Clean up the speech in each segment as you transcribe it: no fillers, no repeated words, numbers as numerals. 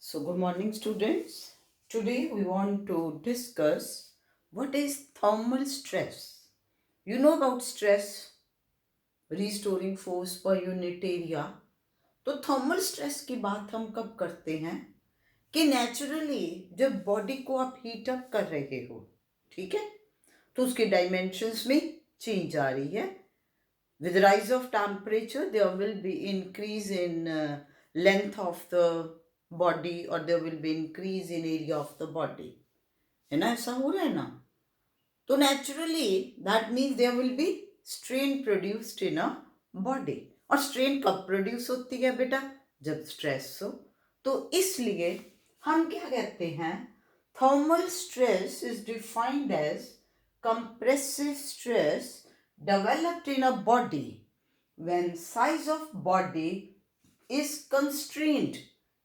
So, good morning, students. Today, we want to discuss what is thermal stress. You know about stress, restoring force per unit area. तो thermal stress की बात हम कब करते हैं कि नेचुरली जब बॉडी को आप हीट अप कर रहे हो, ठीक है, तो उसके डायमेंशंस में चेंज आ रही है. With rise of temperature, there will be increase in length of the body, or there will be increase in area of the body. है ना, ऐसा हो रहा है ना. तो naturally that means there will be strain produced in a body. और strain कब produce होती है बेटा? जब stress हो. तो इसलिए हम क्या कहते हैं, thermal stress is defined as compressive stress developed in a body when size of body is constrained,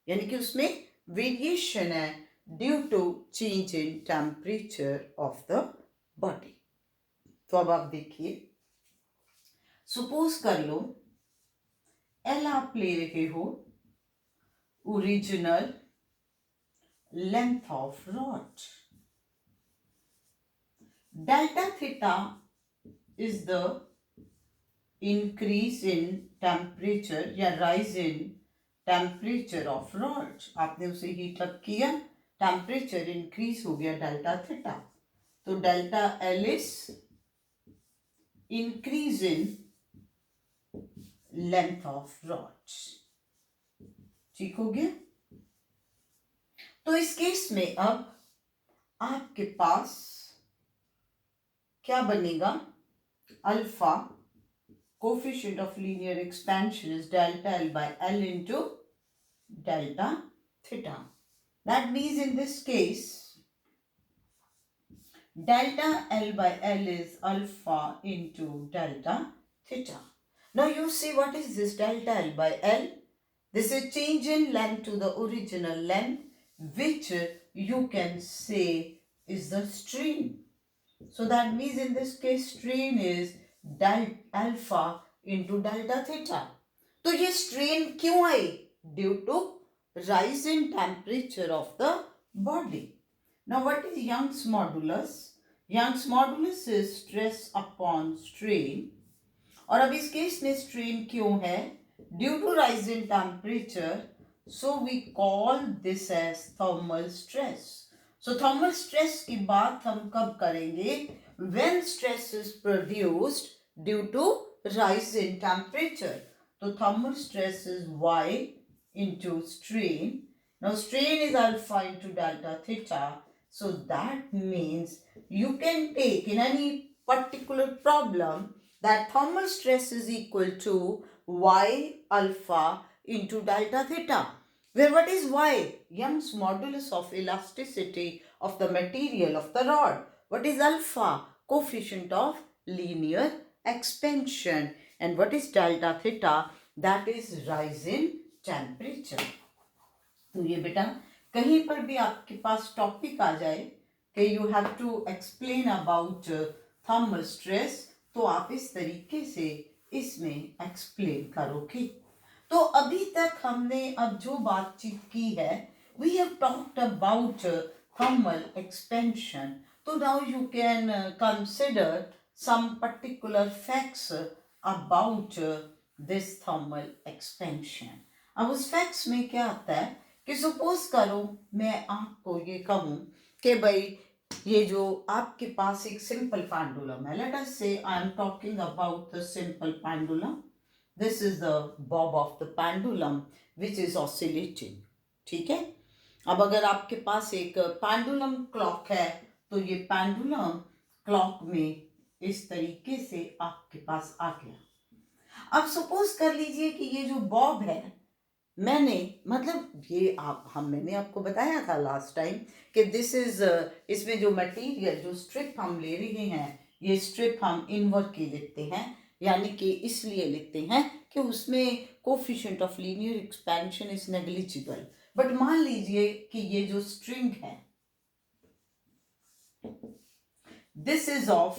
यानी कि उसमें वेरिएशन है due to change in temperature of the body. तो अब आप देखिए, सपोज कर लो एल आप ले रहे हो original length of rod, delta theta is the increase in temperature या rise in temperature of rod. आपने उसे हीट अप किया, टेम्परेचर इंक्रीज हो गया डेल्टा थीटा. तो delta L is increase in length of rod. ठीक हो गया. तो इस केस में अब आपके पास क्या बनेगा, alpha coefficient of linear expansion is delta L by L into delta theta. That means in this case, delta L by L is alpha into delta theta. Now you see what is this delta L by L? This is change in length to the original length, which you can say is the strain. So that means in this case strain is alpha into delta theta. तो ये strain क्यों आई? Due to rise in temperature of the body. Now what is Young's modulus? Young's modulus is stress upon strain. और अब इस case में strain क्यों है? Due to rise in temperature. So we call this as thermal stress. So thermal stress की बात हम कब करेंगे? When stress is produced due to rise in temperature. So thermal stress is Y into strain. Now strain is alpha into delta theta. So that means you can take in any particular problem that thermal stress is equal to Y alpha into delta theta. Where what is Y? Young's modulus of elasticity of the material of the rod. What is alpha? Coefficient of linear expansion. And what is delta theta? That is rise in temperature. तो ये बेटा कहीं पर भी आपके पास topic आ जाए कि you have to explain about thermal stress, तो आप इस तरीके से इसमें एक्सप्लेन करोगे. तो अभी तक हमने अब जो बातचीत की है, we have talked about thermal expansion. So now you can consider some particular facts about this thermal expansion. अब उस facts में क्या आता है कि suppose करो मैं आपको ये कहूँ कि भाई ये जो आपके पास एक simple pendulum है, let us say I am talking about the simple pendulum. This is the bob of the pendulum which is oscillating. ठीक है. अब अगर आपके पास एक pendulum clock है, तो ये पेंडुलम क्लॉक में इस तरीके से आपके पास आ गया. अब सपोज कर लीजिए कि ये जो बॉब है, मैंने मतलब ये मैंने आपको बताया था लास्ट टाइम कि दिस इज इसमें जो मटेरियल जो स्ट्रिप हम ले रहे हैं, ये स्ट्रिप हम इनवर्ट की लिखते हैं, यानी कि इसलिए लिखते हैं कि उसमें coefficient of linear expansion is negligible. But मान लीजिए कि ये जो स्ट्रिंग है, this is of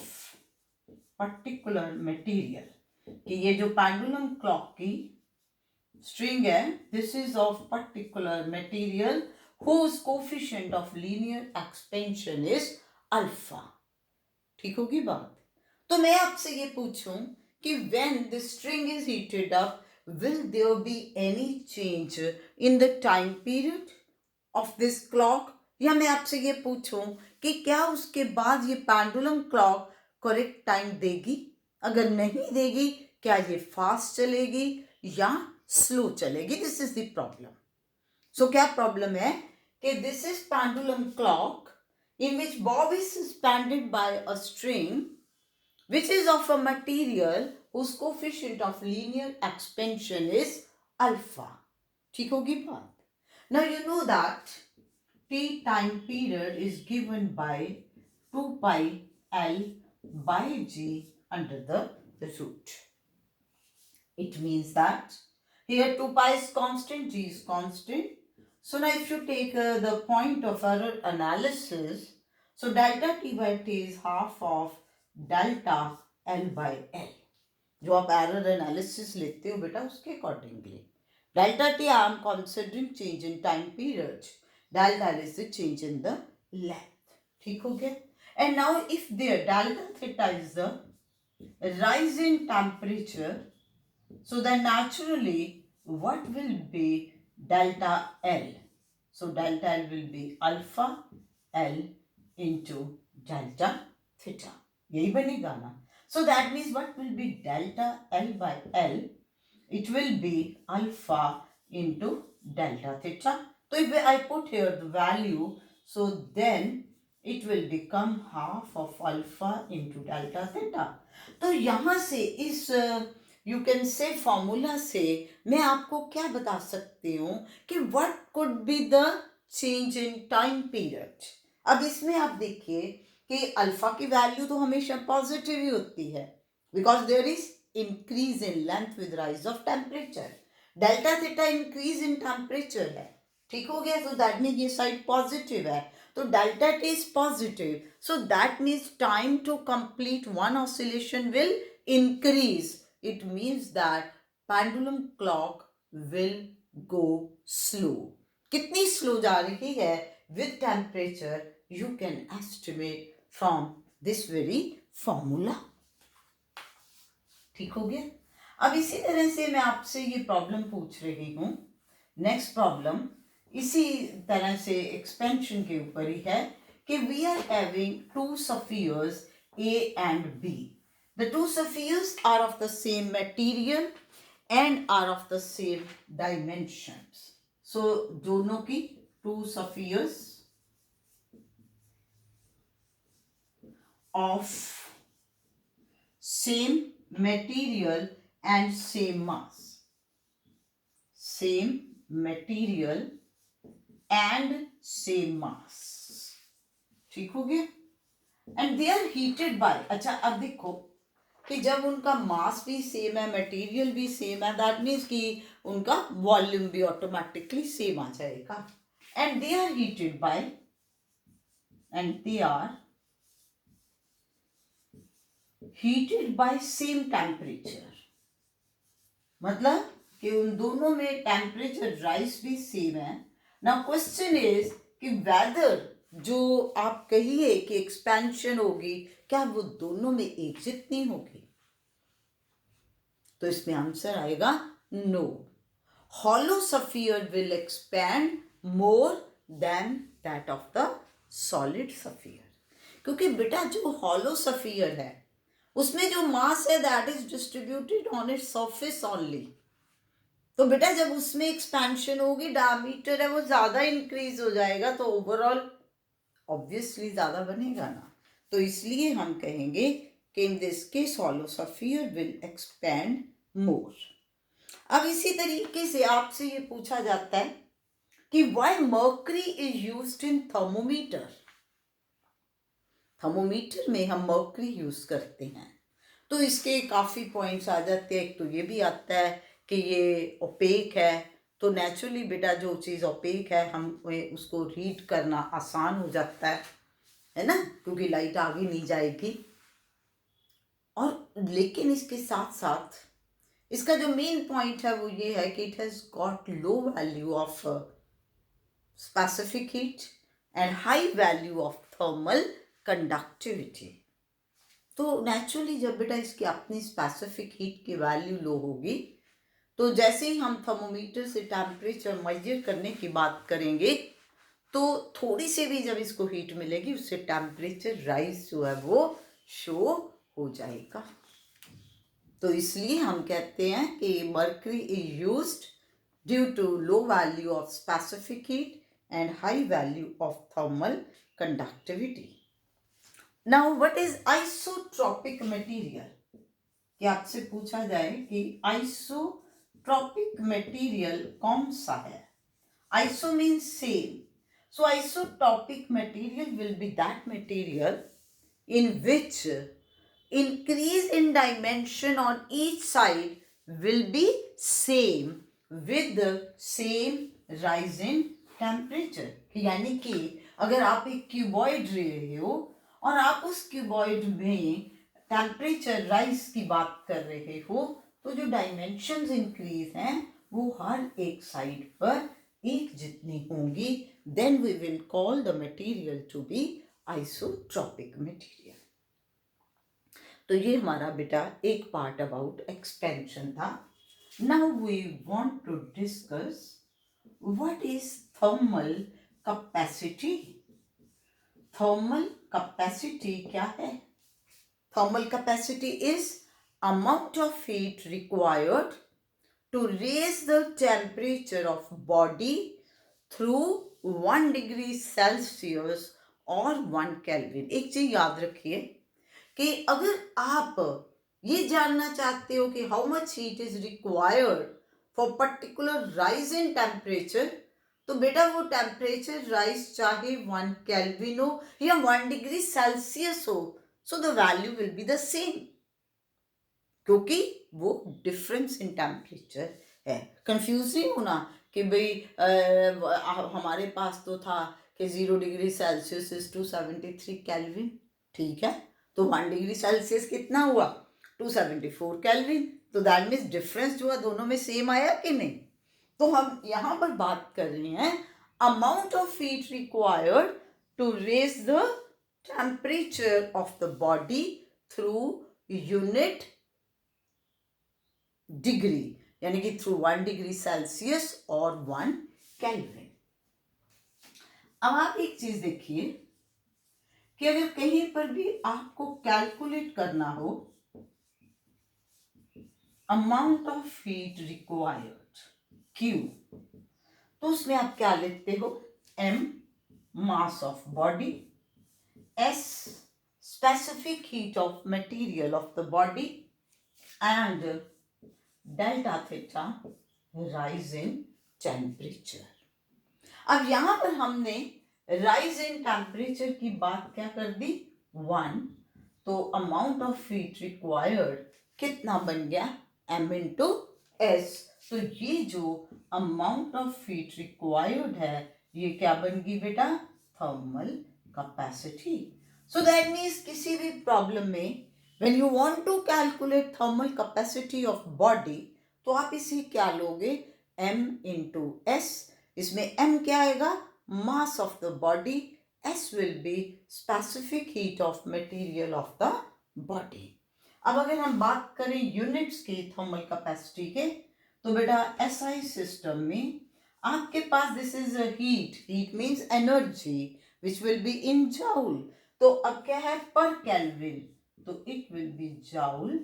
particular material, कि ये जो पेंडुलम क्लॉक की स्ट्रिंग है, this is of particular material whose coefficient of linear expansion is alpha. ठीक होगी बात। तो मैं आपसे ये पूछूं कि when the string is heated up, will there be any change in the time period of this clock? या मैं आपसे ये पूछूं कि क्या उसके बाद ये पेंडुलम क्लॉक करेक्ट टाइम देगी? अगर नहीं देगी, क्या ये फास्ट चलेगी या स्लो चलेगी? This is the problem. So क्या प्रॉब्लम है कि this is pendulum clock in which bob is suspended by a string which is of a material whose coefficient of linear expansion is alpha. ठीक होगी बात। Now you know that t time period is given by 2 pi l by g under the root. It means that here 2 pi is constant, g is constant. So now if you take the point of error analysis, so delta t by t is half of delta l by l. जो आप error analysis लेते हो बेटा उसके accordingly delta T I am considering change in time period, delta L is the change in the length. ठीक हो गया। And now if there delta theta is the rise in temperature, so then naturally what will be delta L? So delta L will be alpha L into delta theta. यही बनेगा ना? So that means what will be delta L by L? It will be alpha into delta theta. So if I put here the value, so then it will become half of alpha into delta theta. तो यहाँ से इस you can say formula से मैं आपको क्या बता सकती हूँ कि what could be the change in time period. अब इसमें आप देखिए कि अल्फा की वैल्यू तो हमेशा पॉजिटिव ही होती है because there is increase in length with rise of temperature. Delta theta increase in temperature है। ठीक हो गया। तो दैट मीन्स ये साइड पॉजिटिव है, तो delta T is positive, so that means time to complete one oscillation will increase. It means that pendulum clock will go slow. कितनी slow जा रही है with temperature you can estimate from this very formula. ठीक हो गया। अब इसी तरह से मैं आपसे ये प्रॉब्लम पूछ रही हूँ। नेक्स्ट प्रॉब्लम इसी तरह से एक्सपेंशन के ऊपर ही है कि we are having two spheres A and B. The two spheres are of the same material and are of the same dimensions. So, दोनों की two spheres of same material and same mass. Same material and same mass. ठीक हो गया। And they are heated by, अच्छा अब देखो कि जब उनका मास भी सेम है, मटेरियल भी सेम है, दैट मीन्स कि उनका वॉल्यूम भी ऑटोमेटिकली सेम आ जाएगा। And they are heated by same temperature. मतलब कि उन दोनों में टेम्परेचर राइज भी सेम है। नाउ क्वेश्चन इज कि वेदर जो आप कहिए कि एक्सपेंशन होगी, क्या वो दोनों में एक जितनी होगी? तो इसमें आंसर आएगा no. Hollow sphere will expand more than that of the solid sphere. क्योंकि बेटा जो हॉलो स्फीयर है उसमें जो मास है that is distributed on its surface only. तो बेटा जब उसमें एक्सपेंशन होगी, डायमीटर है वो ज्यादा इंक्रीज हो जाएगा, तो ओवरऑल ऑब्वियसली ज्यादा बनेगा ना। तो इसलिए हम कहेंगे कि in this case hollow sphere will expand more. अब इसी तरीके से आपसे ये पूछा जाता है कि why mercury is used in thermometer. Thermometer में हम मर्करी यूज करते हैं, तो इसके काफी पॉइंट्स आ जाते हैं। एक तो ये भी आता है कि ये ओपेक है, तो नेचुरली बेटा जो चीज़ ओपेक है हम उसको रीड करना आसान हो जाता है ना, क्योंकि लाइट आगे नहीं जाएगी। और लेकिन इसके साथ साथ इसका जो मेन पॉइंट है वो ये है कि it has got low value of specific heat and high value of thermal conductivity. तो नेचुरली जब बेटा इसकी अपनी स्पेसिफिक हीट की वैल्यू लो होगी, तो जैसे ही हम थर्मोमीटर से टेम्परेचर मेजर करने की बात करेंगे, तो थोड़ी सी भी जब इसको हीट मिलेगी उससे टेम्परेचर राइज जो है वो शो हो जाएगा। तो इसलिए हम कहते हैं कि mercury is used due to low value of specific heat and high value of thermal conductivity. Now what is isotropic material? कि आपसे पूछा जाए कि आइसोट्रॉपिक मटेरियल कौन सा है? Iso means same, so isotopic material will be that material in which increase in dimension on each side will be same with the same rise in temperature। यानी कि अगर आप एक क्यूबॉइड ले रहे हो और आप उस क्यूबॉइड में टेम्परेचर राइज की बात कर रहे हो, तो जो डायमेंशंस इंक्रीज हैं वो हर एक साइड पर एक जितनी होंगी, then we will call the material to be isotropic material। तो ये हमारा बेटा एक पार्ट अबाउट एक्सपेंशन था। Now we want to discuss what is thermal capacity. Thermal capacity क्या है? Thermal capacity is amount of heat required to raise the temperature of body through 1 degree Celsius or 1 Kelvin। एक चीज याद रखिए कि अगर आप ये जानना चाहते हो कि how much heat is required for particular rise in temperature, तो बेटा वो टेम्परेचर राइज चाहे 1 केल्विन हो या 1 डिग्री सेल्सियस हो, so the value will be the same, क्योंकि वो डिफरेंस इन टेम्परेचर है। कंफ्यूज नहीं होना कि भाई हमारे पास तो था कि 0 डिग्री सेल्सियस इज 273 केल्विन, ठीक है, तो 1 डिग्री सेल्सियस कितना हुआ? 274 केल्विन। तो दैट मीन्स डिफरेंस जो है दोनों में सेम आया कि नहीं? तो हम यहाँ पर बात कर रहे हैं amount of heat required to raise the temperature of the body through unit degree, यानी कि थ्रू 1 डिग्री सेल्सियस और 1 केल्विन। अब आप एक चीज देखिए कि अगर कहीं पर भी आपको कैलकुलेट करना हो amount of heat required Q, तो उसमें आप क्या लिखते हो? M mass of body, S specific heat of material of the body and delta theta rise in temperature. अब यहां पर हमने राइज इन टेम्परेचर की बात क्या कर दी? 1, तो अमाउंट ऑफ हीट रिक्वायर्ड कितना बन गया? M into S। तो ये जो अमाउंट ऑफ हीट रिक्वायर्ड है ये क्या बन गई बेटा? Thermal capacity. So that means किसी भी प्रॉब्लम में when you want to calculate thermal capacity of body, तो आप इसे क्या लोगे? M into S। इसमें M क्या आएगा? mass of the body, S will be specific heat of material of the body। अब अगर हम बात करें यूनिट्स की थर्मल कैपेसिटी के, तो बेटा SI सिस्टम में आपके पास this is heat, heat means energy which will be in joule. तो अब क्या है? पर केल्विन, तो it will be joule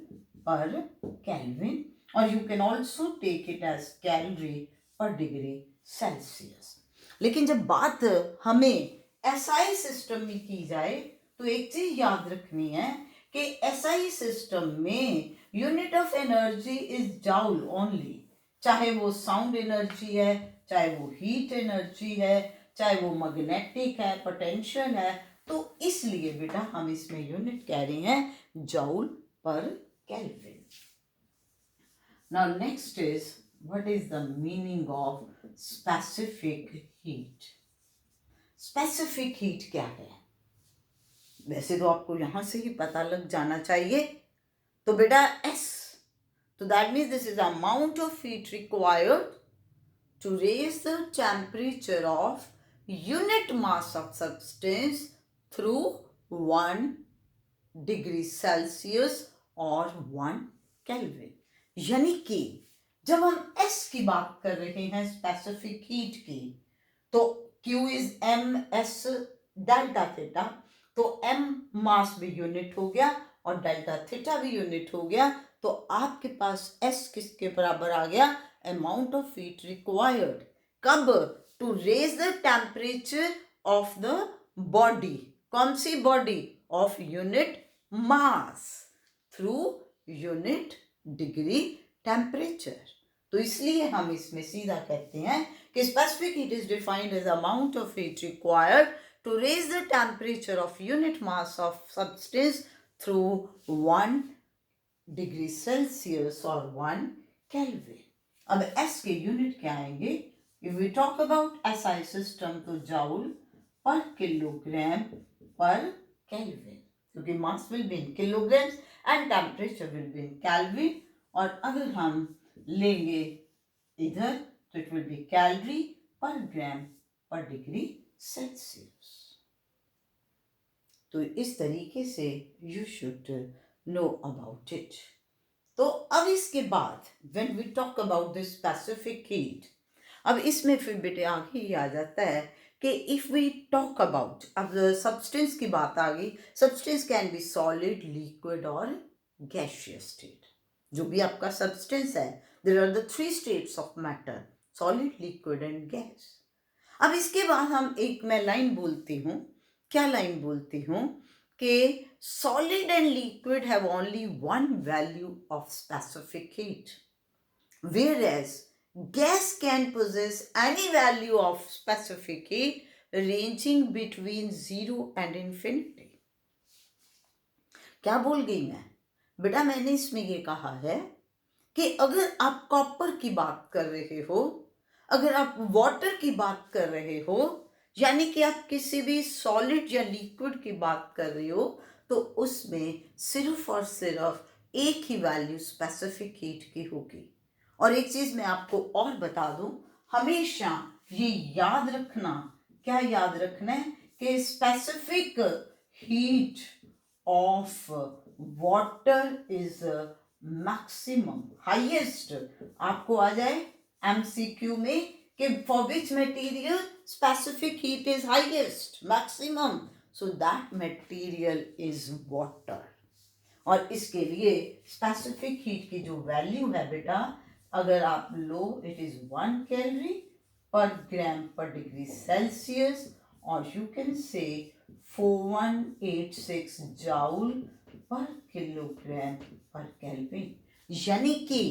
per kelvin, और you can also take it as calorie per degree Celsius. लेकिन जब बात हमें एसआई सिस्टम में की जाए तो एक चीज याद रखनी है कि एसआई सिस्टम में unit of energy is joule only, चाहे वो साउंड एनर्जी है, चाहे वो हीट एनर्जी है, चाहे वो मैग्नेटिक है, पोटेंशियल है, तो इसलिए बेटा हम इसमें यूनिट कह रहे हैं joule per kelvin. Now next is what is the meaning of specific heat. Specific heat क्या है? वैसे तो आपको यहां से ही पता लग जाना चाहिए। तो बेटा S So that means this is the amount of heat required to raise the temperature of unit mass of substance through 1 degree Celsius और 1 केल्विन। यानी कि जब हम S की बात कर रहे हैं स्पेसिफिक हीट की, तो Q is MS delta theta, तो M मास भी यूनिट हो गया और डेल्टा थीटा भी यूनिट हो गया, तो आपके पास S किसके बराबर आ गया? Amount of heat required. कब? To raise the temperature of the body. कौन सी body? Of unit mass through unit degree temperature. तो इसलिए हम इसमें सीधा कहते हैं कि specific heat is defined as amount of heat required to raise the temperature of unit mass of substance through 1 degree Celsius और 1 केल्विन। अब एस के यूनिट क्या आएंगे? If we talk about SI system, तो joule per kilogram per kelvin, क्योंकि mass will be in kilograms and temperature will be in kelvin. और अगर हम लेंगे इधर तो इट विल बी कैलोरी पर ग्राम पर डिग्री सेल्सियस। तो इस तरीके से you should know about it. तो अब इसके बाद when we talk about the specific heat, अब इसमें फिर बेटे आगे ही आ जाता है कि इफ वी टॉक अबाउट, अब सब्सटेंस की बात आ गई। Substance can be solid, liquid और गैसियस स्टेट। जो भी आपका सब्सटेंस है, there are the 3 states of matter, solid, liquid and gas. अब इसके बाद हम एक मैं लाइन बोलती हूँ। क्या लाइन बोलती हूँ? कि solid and liquid have only one value of specific heat, whereas gas can possess any value of specific heat ranging between 0 and infinity. क्या बोल गई मैं? बेटा मैंने इसमें ये कहा है कि अगर आप कॉपर की बात कर रहे हो, अगर आप वाटर की बात कर रहे हो, यानी कि आप किसी भी सॉलिड या लिक्विड की बात कर रहे हो, तो उसमें सिर्फ और सिर्फ एक ही वैल्यू स्पेसिफिक हीट की होगी। और एक चीज मैं आपको और बता दूं, हमेशा ये याद रखना। क्या याद रखना है? कि specific heat of water is maximum highest. आपको आ जाए एमसीक्यू में कि for which material specific heat is highest, maximum, so that material is water. और इसके लिए स्पेसिफिक हीट की जो वैल्यू है बेटा, अगर आप लो, इट इज 1 कैलोरी पर ग्राम पर डिग्री सेल्सियस, और you can say 4186 joule per kilogram per kelvin. यानी कि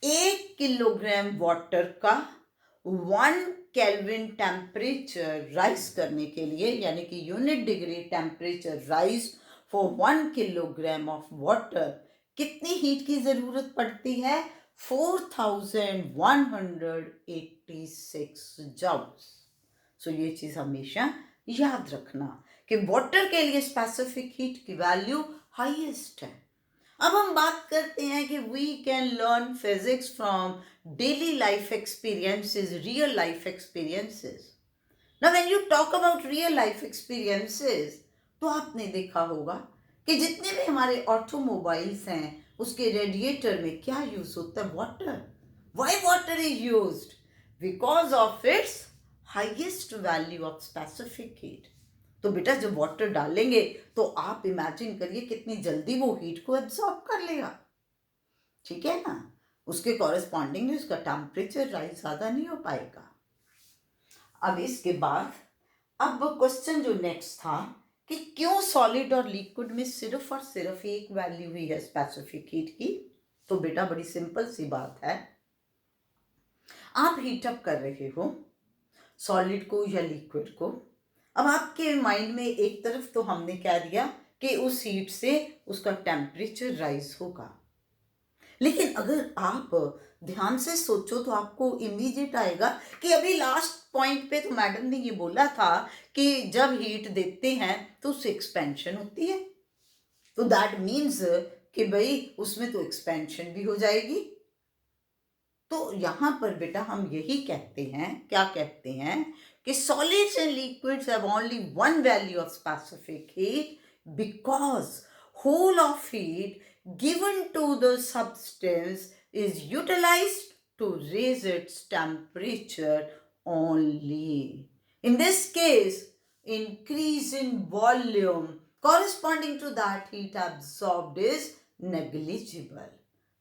1 किलोग्राम वाटर का 1 केल्विन टेम्परेचर राइज करने के लिए, यानी कि unit degree temperature rise for 1 kilogram of water, कितनी हीट की जरूरत पड़ती है? 4186 जूल्स। सो ये चीज हमेशा याद रखना कि वाटर के लिए स्पेसिफिक हीट की वैल्यू हाईएस्ट है। अब हम बात करते हैं कि we can learn physics from daily life experiences, real life experiences. Now when you talk about real life experiences, तो आपने देखा होगा कि जितने भी हमारे ऑटोमोबाइल्स हैं, उसके रेडिएटर में क्या यूज होता है? Water. Why water is used? Because of its highest value of specific heat. तो बेटा जब वाटर डालेंगे तो आप इमेजिन करिए कितनी जल्दी वो हीट को एब्जॉर्ब कर लेगा, ठीक है ना? उसके कॉरेस्पॉन्डिंग उसका टेम्परेचर राइज ज्यादा नहीं हो पाएगा। अब इसके बाद अब क्वेश्चन जो नेक्स्ट था कि क्यों सॉलिड और लिक्विड में सिर्फ और सिर्फ एक वैल्यू हुई है स्पेसिफिक हीट की? तो बेटा बड़ी सिंपल सी बात है। आप हीट अप कर रहे हो सॉलिड को या लिक्विड को। अब आपके माइंड में एक तरफ तो हमने क्या दिया कि उस हीट से उसका टेम्परेचर राइज होगा, लेकिन अगर आप ध्यान से सोचो तो आपको इमीडिएट आएगा कि अभी लास्ट पॉइंट पे तो मैडम ने ये बोला था कि जब हीट देते हैं तो उससे एक्सपेंशन होती है। तो दैट मीन्स कि भाई उसमें तो एक्सपेंशन भी हो जाएगी। तो यहां पर बेटा हम यही कहते हैं, क्या कहते हैं कि solids and liquids have only one value of specific heat because whole of heat given to the substance is utilized to raise its temperature only. In this case, increase in volume corresponding to that heat absorbed is negligible.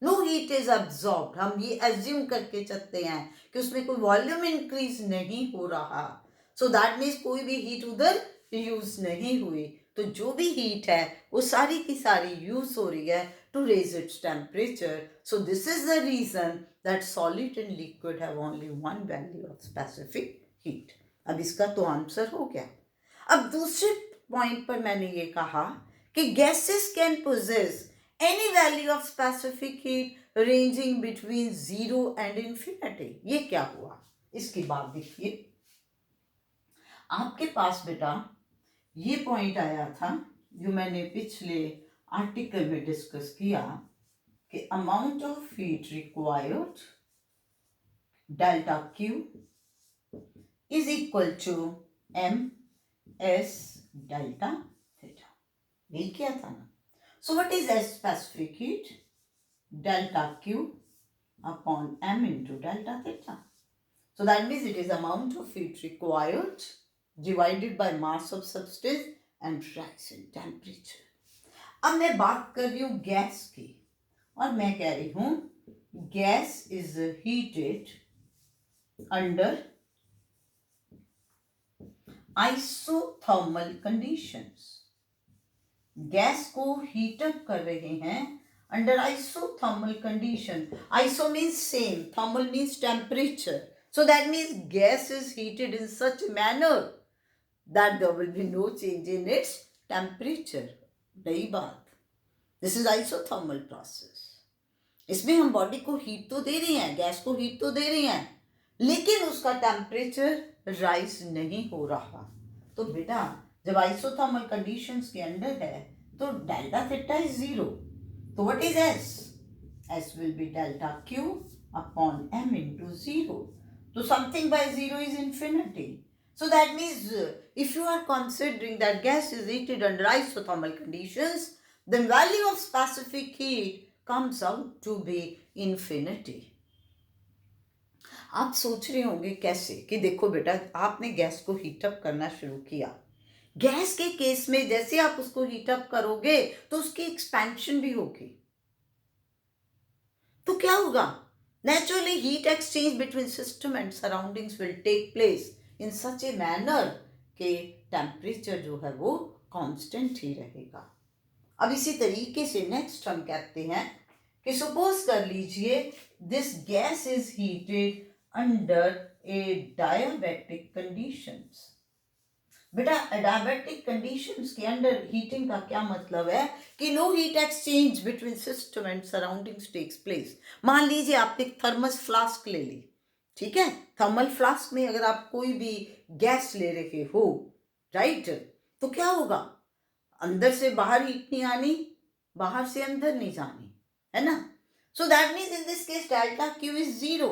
No heat is absorbed, हम ये assume करके चलते हैं कि उसमें कोई volume increase नहीं हो रहा, सो दैट मीन्स कोई भी हीट उधर यूज नहीं हुई। तो जो भी हीट है वो सारी की सारी यूज हो रही है to raise its temperature. So this is the reason that solid and liquid have only one value of specific heat. अब इसका तो आंसर हो गया। अब दूसरे पॉइंट पर मैंने ये कहा कि gases can possess any value of specific heat ranging between 0 and infinity। ये क्या हुआ, इसकी बात देखिए। आपके पास बेटा ये पॉइंट आया था जो मैंने पिछले आर्टिकल में डिस्कस किया कि amount of heat required delta Q is equal to M S delta theta. यही क्या था ना। So what is S specific heat? Delta Q upon M into delta theta. So that means it is amount of heat required divided by mass of substance and rise in temperature. अब मैं बात कर रही हूँ gas की और मैं कह रही हूँ gas is heated under isothermal conditions। Gas को हीटअप कर रहे हैं under isothermal condition. Iso means same, thermal means temperature, so that means gas is heated in such manner that there will be no change in its temperature. नई बात, this is isothermal process. इसमें हम body को heat तो दे रही हैं, gas को heat तो दे रही हैं, लेकिन उसका टेम्परेचर राइज नहीं हो रहा। तो बेटा जब आइसोथर्मल कंडीशंस के अंडर है तो डेल्टा थीटा इज 0। तो what is S? S will be delta Q upon M into 0। तो something by 0 is infinity. So that means if you are considering that gas is heated under isothermal conditions, then value of specific heat comes out to be infinity। आप सोच रहे होंगे कैसे कि देखो बेटा आपने गैस को हीटअप करना शुरू किया। गैस के केस में जैसे आप उसको हीटअप करोगे तो उसकी एक्सपेंशन भी होगी। तो क्या होगा? Naturally heat exchange between system and surroundings will take place in such a manner कि टेम्परेचर जो है वो कांस्टेंट ही रहेगा। अब इसी तरीके से नेक्स्ट हम कहते हैं कि सपोज कर लीजिए this gas is heated under adiabatic conditions. बेटा डायबेटिक कंडीशंस के अंडर हीटिंग का क्या मतलब है कि no heat exchange between system and surroundings takes place. मान लीजिए आपने एक थर्मस फ्लास्क ले ली, ठीक है। थर्मल फ्लास्क में अगर आप कोई भी गैस ले रहे हो, राइट, तो क्या होगा? अंदर से बाहर हीट नहीं आनी, बाहर से अंदर नहीं जानी, है ना। सो that means in this case delta Q is 0।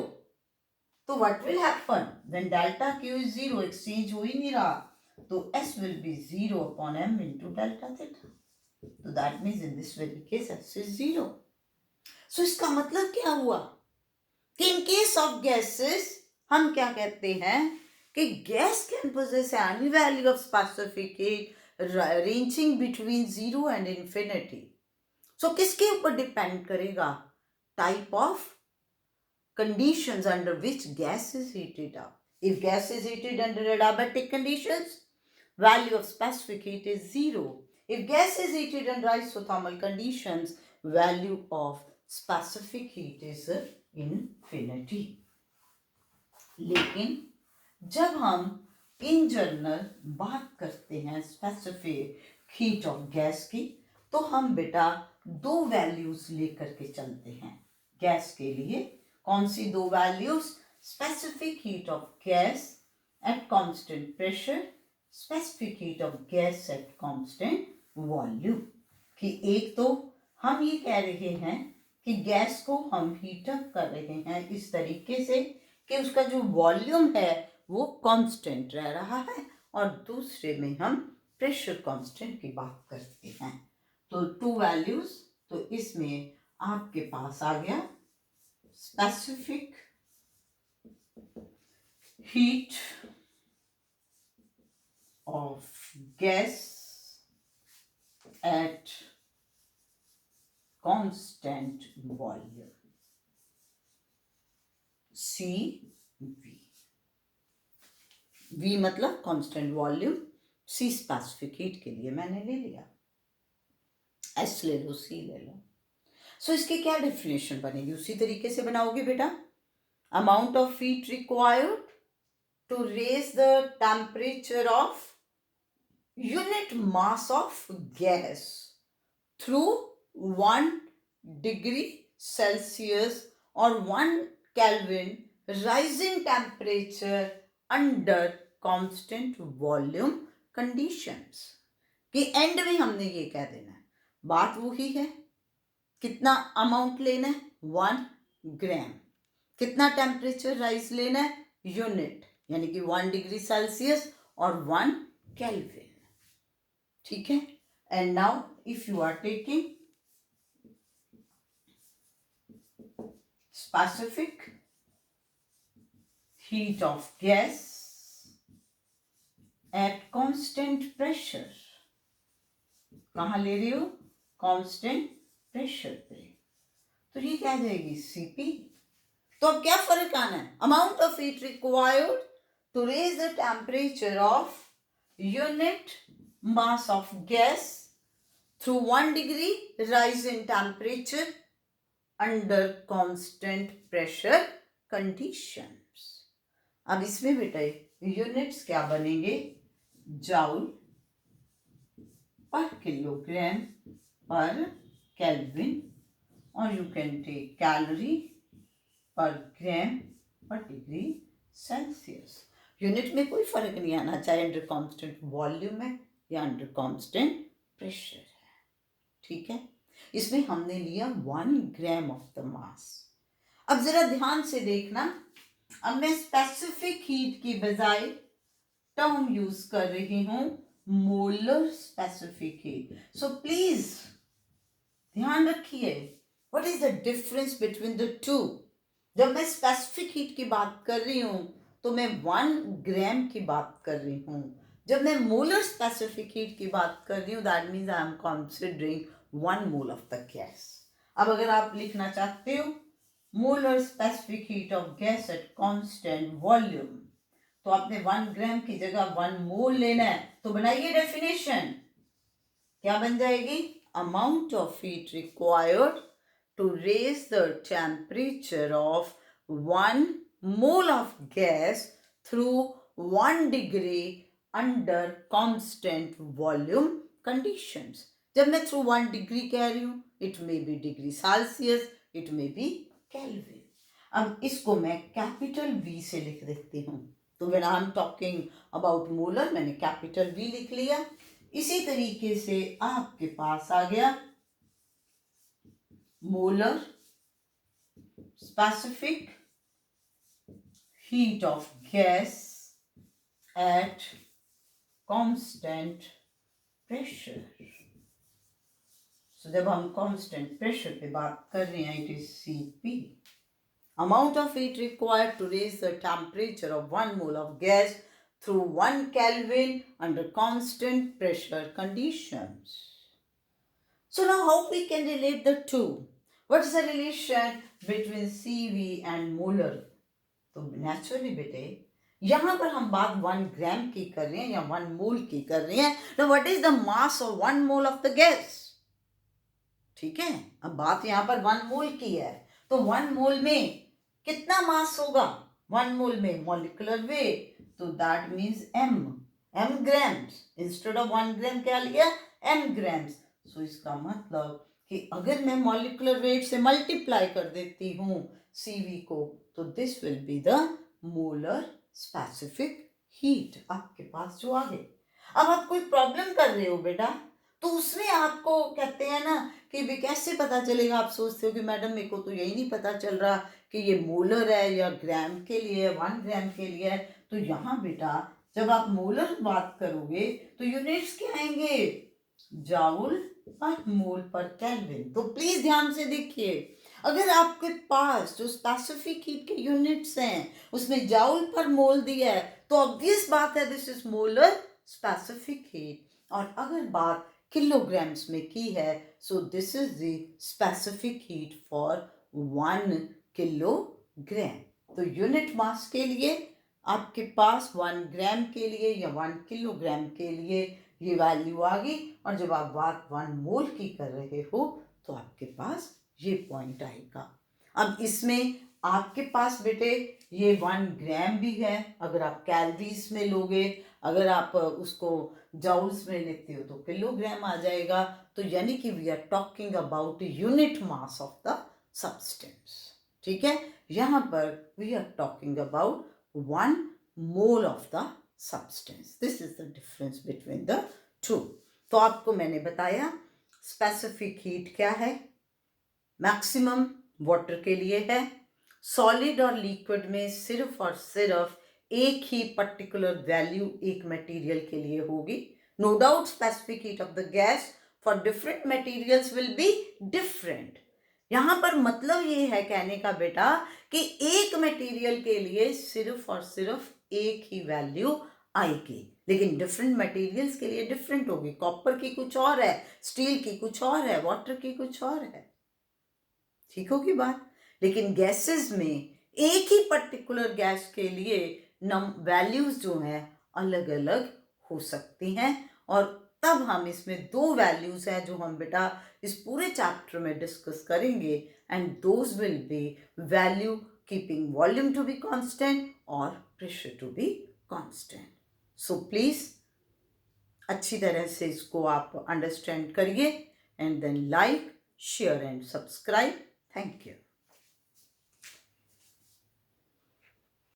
तो what will happen when delta Q is 0? Exchange हो ही नहीं रहा, तो S will be 0 upon M into delta theta। तो that means in this very case S is 0। So इसका मतलब क्या हुआ कि in case of gases हम क्या कहते हैं कि gas can possess any value of specific heat ranging between 0 and infinity। So किसके ऊपर डिपेंड करेगा? Type of conditions under which gas is heated up। If gas is heated under adiabatic conditions, value of specific heat is 0। If gas is heated under isothermal conditions, value of specific heat is infinity। लेकिन जब हम in general बात करते हैं specific heat of gas की, तो हम बेटा दो वैल्यूज लेकर के चलते हैं गैस के लिए। कौन सी दो values? Specific heat of gas at constant pressure, specific heat of gas at constant volume. कि एक तो हम ये कह रहे हैं कि गैस को हम हीट अप कर रहे हैं इस तरीके से कि उसका जो वॉल्यूम है वो कांस्टेंट रह रहा है, और दूसरे में हम प्रेशर कांस्टेंट की बात करते हैं। तो टू वैल्यूज, तो इसमें आपके पास आ गया specific heat of gas at constant volume, CV। V मतलब constant volume, C specific heat के लिए मैंने ले लिया, S ले लो, C ले लो। सो इसकी क्या डेफिनेशन बनेगी, उसी तरीके से बनाओगे बेटा। Amount of heat required to raise the temperature of unit mass of gas through 1 degree Celsius और 1 Kelvin rising temperature under constant volume conditions। कि एंड में हमने ये कह देना है, बात वही है, कितना अमाउंट लेना है 1 ग्राम, कितना टेम्परेचर राइज लेना है यूनिट, यानी कि 1 डिग्री सेल्सियस और 1 केल्विन। ठीक है। And now if you are taking specific heat of gas at constant pressure, कहाँ ले रही हो, कांस्टेंट प्रेशर पे, तो ये क्या जाएगी CP। तो अब क्या फर्क आना है, amount of heat required to raise the temperature of unit mass of gas through 1 degree rise in temperature under constant pressure conditions. अब इसमें बेटा यूनिट्स क्या बनेंगे, joule per kilogram per kelvin, और यू कैन टेक कैलोरी पर ग्राम पर degree Celsius. Unit में कोई फर्क नहीं आना, चाहे अंडर कांस्टेंट वॉल्यूम है या अंडर कांस्टेंट प्रेशर है। ठीक है। इसमें हमने लिया 1 ग्राम ऑफ द मास। अब जरा ध्यान से देखना, अब मैं स्पेसिफिक हीट की बजाय टर्म यूज कर रही हूं molar specific heat. So please ध्यान रखिए, what is the difference between the to. जब मैं स्पेसिफिक हीट की बात कर रही हूं तो मैं 1 ग्राम की बात कर रही हूं, जब मैं मोलर स्पेसिफिक हीट की बात कर रही हूं that means I am considering 1 mole of the gas. अब अगर आप लिखना चाहते हो molar specific heat of gas at constant volume, तो आपने 1 ग्राम की जगह 1 मोल लेना है, तो बनाइए डेफिनेशन, क्या बन जाएगी, amount of heat required to raise the temperature of 1 mole of gas through 1 degree under constant volume conditions. जब मैं थ्रू 1 डिग्री कह रही हूं, it may be degree Celsius, it may be Kelvin. अब इसको मैं कैपिटल V से लिख देती हूं, तो when I am talking about molar मैंने कैपिटल V लिख लिया। इसी तरीके से आपके पास आ गया molar specific heat of gas at constant pressure. So जब हम कांस्टेंट प्रेशर पे बात कर रहे हैं, it is CP, amount of heat required to raise the temperature of 1 mole of gas through 1 Kelvin under constant pressure conditions. So now how we can relate the two? What is the relation between CV and molar? तो naturally बेटे यहाँ पर हम बात 1 ग्राम की कर रहे हैं या 1 मोल की कर रहे हैं। Now what is the mass of 1 mole of the gas? ठीक है, अब बात यहाँ पर 1 मोल की है, तो 1 मोल में कितना मास होगा, 1 मोल में मॉलिक्यूलर वेट, तो that means m grams, instead of 1 ग्राम क्या लिया, m ग्राम्स। सो इसका मतलब कि अगर मैं मॉलिक्यूलर वेट से मल्टीप्लाई कर देती हूँ CV को, तो this will be the molar specific heat आपके पास जो आ गई। अब आप कोई प्रॉब्लम कर रहे हो बेटा, तो उसमें आपको कहते हैं ना कि भी कैसे पता चलेगा, आप सोचते हो कि मैडम मेरे को तो यही नहीं पता चल रहा कि ये मोलर है या ग्राम के लिए, 1 ग्राम के लिए है। तो यहाँ बेटा जब आप मोलर बात करोगे तो यूनिट्स क्या आएंगे, जाउल पर मोल पर केल्विन। तो प्लीज ध्यान से देखिए, अगर आपके पास जो स्पेसिफिक हीट के यूनिट्स हैं उसमें जाउल पर मोल दिया है तो ऑब्वियस बात है this is molar specific heat. और अगर बात किलोग्राम्स में की है सो this is the specific heat for 1 kilogram. तो यूनिट मास के लिए आपके पास 1 ग्राम के लिए या 1 किलोग्राम के लिए ये वैल्यू आ गई, और जब आप बात 1 मोल की कर रहे हो तो आपके पास ये पॉइंट आएगा। अब इसमें आपके पास बेटे ये 1 ग्राम भी है, अगर आप कैलोरीज में लोगे, अगर आप उसको जाउल्स में लेते हो तो किलोग्राम आ जाएगा। तो यानी कि we are talking about unit mass of the substance. ठीक है, यहाँ पर we are talking about 1 mole of the substance. This is the difference between the two. तो आपको मैंने बताया स्पेसिफिक हीट क्या है, मैक्सिमम वाटर के लिए है, सॉलिड और लिक्विड में सिर्फ और सिर्फ एक ही पर्टिकुलर वैल्यू एक मटेरियल के लिए होगी। No doubt specific heat of the gas for different materials will be different. यहां पर मतलब ये है कहने का बेटा कि एक मटेरियल के लिए सिर्फ और सिर्फ एक ही वैल्यू आएगी, लेकिन डिफरेंट मटेरियल्स के लिए डिफरेंट होगी। कॉपर की कुछ और है, स्टील की कुछ और है, वाटर की कुछ और है। ठीक होगी बात। लेकिन गैसेस में एक ही पर्टिकुलर गैस के लिए वैल्यूज जो हैं अलग अलग हो सकती हैं, और तब हम इसमें 2 वैल्यूज हैं जो हम बेटा इस पूरे चैप्टर में डिस्कस करेंगे, and those will be value keeping volume to be constant और pressure to be constant. So please अच्छी तरह से इसको आप अंडरस्टैंड करिए, and then like, share and subscribe. Thank you.